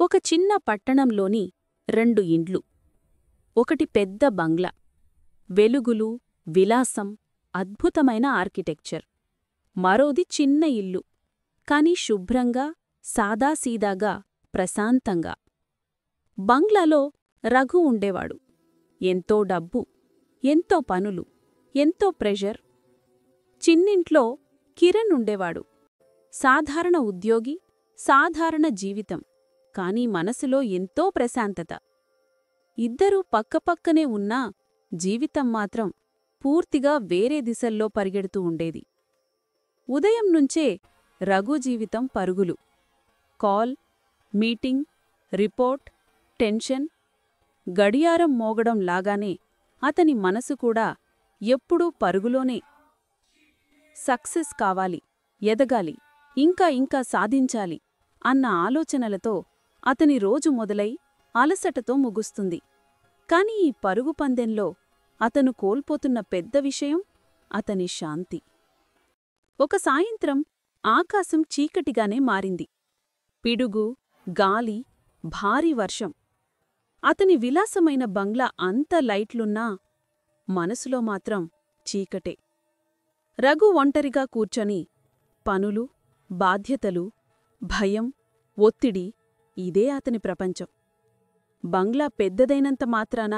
ఒక చిన్న పట్టణంలోని 2 ఇండ్లు. ఒకటి పెద్ద బంగ్లా, వెలుగులు, విలాసం, అద్భుతమైన ఆర్కిటెక్చర్. మరోది చిన్న ఇల్లు, కాని శుభ్రంగా, సాదాసీదాగా, ప్రశాంతంగా. బంగ్లాలో రఘు ఉండేవాడు. ఎంతో డబ్బు, ఎంతో పనులు, ఎంతో ప్రెషర్. చిన్నింట్లో కిరణ్ ఉండేవాడు. సాధారణ ఉద్యోగి, సాధారణ జీవితం, కాని మనసులో ఎంతో ప్రశాంతత. ఇద్దరూ పక్కపక్కనే ఉన్నా జీవితం మాత్రం పూర్తిగా వేరే దిశల్లో పరిగెడుతూ ఉండేది. ఉదయం నుంచే రఘు జీవితం పరుగులు. Call, meeting, report, tension. గడియారం మోగడం లాగానే అతని మనసు కూడా ఎప్పుడూ పరుగులోనే. సక్సెస్ కావాలి, ఎదగాలి, ఇంకా సాధించాలి అన్న ఆలోచనలతో అతని రోజు మొదలై అలసటతో ముగుస్తుంది. కాని ఈ పరుగు పందెంలో అతను కోల్పోతున్న పెద్ద విషయం అతని శాంతి. ఒక సాయంత్రం ఆకాశం చీకటిగానే మారింది. పిడుగు, గాలి, భారీ వర్షం. అతని విలాసమైన బంగ్లా అంత లైట్లున్నా మనసులో మాత్రం చీకటే. రఘు ఒంటరిగా కూర్చొని పనులు, బాధ్యతలు, భయం, ఒత్తిడి, ఇదే అతని ప్రపంచం. బంగ్లా పెద్దదైనంత మాత్రాన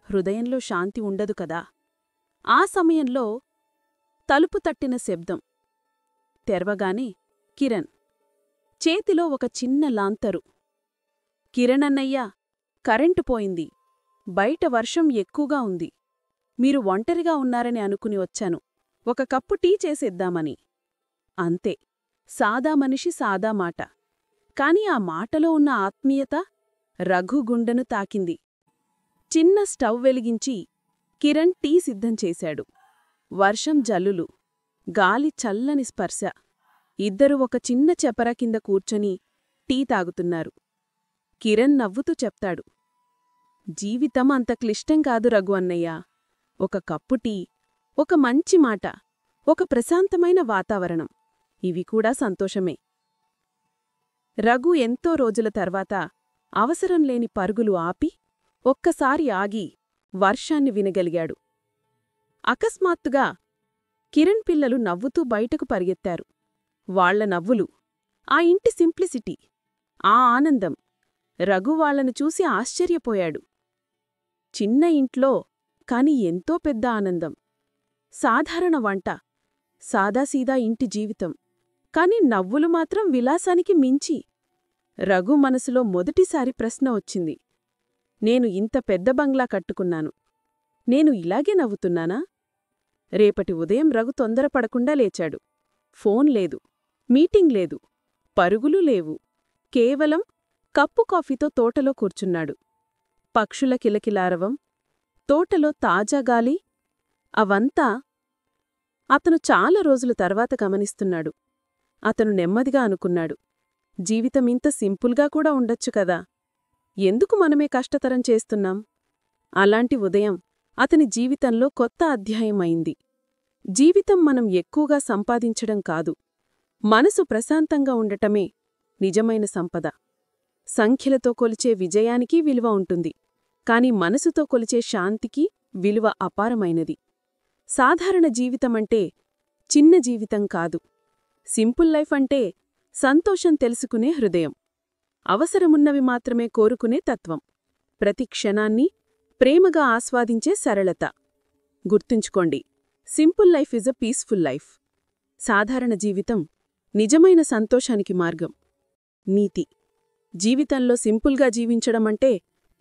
హృదయంలో శాంతి ఉండదు కదా. ఆ సమయంలో తలుపు తట్టిన శబ్దం. తెరవగానే కిరణ్. చేతిలో ఒక చిన్న లాంతరు. కిరణన్నయ్యా, కరెంటు పోయింది. బయట వర్షం ఎక్కువగా ఉంది. మీరు ఒంటరిగా ఉన్నారని అనుకుని వచ్చాను. ఒక కప్పు టీ చేసేద్దామని. అంతే. సాదా మనిషి సాదా మాట. కాని ఆ మాటలో ఉన్న ఆత్మీయత రఘు గుండెను తాకింది. చిన్న స్టవ్ వెలిగించి కిరణ్ టీ సిద్ధం చేశాడు. వర్షం జల్లులు, గాలి చల్లని స్పర్శ. ఇద్దరు ఒక చిన్న చెపర కింద కూర్చొని టీ తాగుతున్నారు. కిరణ్ నవ్వుతూ చెప్తాడు, జీవితం అంత క్లిష్టం కాదు రఘు అన్నయ్యా. ఒక కప్పు టీ, ఒక మంచి మాట, ఒక ప్రశాంతమైన వాతావరణం, ఇవి కూడా సంతోషమే. రఘు ఎంతో రోజుల తర్వాత అవసరం లేని పరుగులు ఆపి ఒక్కసారి ఆగి వర్షాన్ని వినగలిగాడు. అకస్మాత్తుగా కిరణ్ పిల్లలు నవ్వుతూ బయటకు పరిగెత్తారు. వాళ్ల నవ్వులు, ఆ ఇంటి సింప్లిసిటీ, ఆ ఆనందం. రఘు వాళ్లను చూసి ఆశ్చర్యపోయాడు. చిన్న ఇంట్లో కాని ఎంతో పెద్ద ఆనందం. సాధారణ వంట, సాదాసీదా ఇంటి జీవితం, కాని నవ్వులు మాత్రం విలాసానికి మించి. రఘు మనసులో మొదటిసారి ప్రశ్న వచ్చింది. నేను ఇంత పెద్ద బంగ్లా కట్టుకున్నాను. నేను ఇలాగే నవ్వుతున్నానా? రేపటి ఉదయం రఘు తొందరపడకుండా లేచాడు. ఫోన్ లేదు, మీటింగ్ లేదు, పరుగులు లేవు. కేవలం కప్పు కాఫీతో తోటలో కూర్చున్నాడు. పక్షుల కిలకిలారవం, తోటలో తాజాగాలి, అవంతా అతను చాలా రోజుల తర్వాత గమనిస్తున్నాడు. అతను నెమ్మదిగా అనుకున్నాడు, జీవితమింత సింపుల్గా కూడా ఉండొచ్చు కదా. ఎందుకు మనమే కష్టతరం చేస్తున్నాం? అలాంటి ఉదయం అతని జీవితంలో కొత్త అధ్యాయం అయింది. జీవితం మనం ఎక్కువగా సంపాదించడం కాదు, మనసు ప్రశాంతంగా ఉండటమే నిజమైన సంపద. సంఖ్యలతో కొలిచే విజయానికి విలువ ఉంటుంది, కాని మనసుతో కొలిచే శాంతికి విలువ అపారమైనది. సాధారణ జీవితమంటే చిన్న జీవితం కాదు. సింపుల్ లైఫ్ అంటే సంతోషం తెలుసుకునే హృదయం, అవసరమున్నవి మాత్రమే కోరుకునే తత్వం, ప్రతి క్షణాన్ని ప్రేమగా ఆస్వాదించే సరళత. గుర్తుంచుకోండి, simple life is a peaceful life. సాధారణ జీవితం నిజమైన సంతోషానికి మార్గం. నీతి: జీవితంలో సింపుల్గా జీవించడమంటే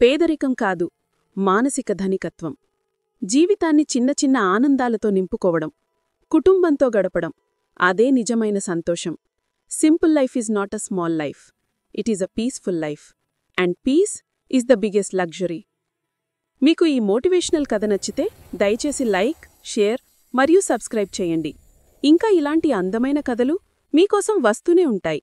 పేదరికం కాదు, మానసిక ధనికత్వం. జీవితాన్ని చిన్న చిన్న ఆనందాలతో నింపుకోవడం, కుటుంబంతో గడపడం, అదే నిజమైన సంతోషం. Simple life is not a small life, it is a peaceful life, and peace is the biggest luxury. మీకు ఈ మోటివేషనల్ కథ నచ్చితే దయచేసి లైక్, షేర్ మరియు సబ్స్క్రైబ్ చేయండి. ఇంకా ఇలాంటి అందమైన కథలు మీకోసం వస్తూనే ఉంటాయి.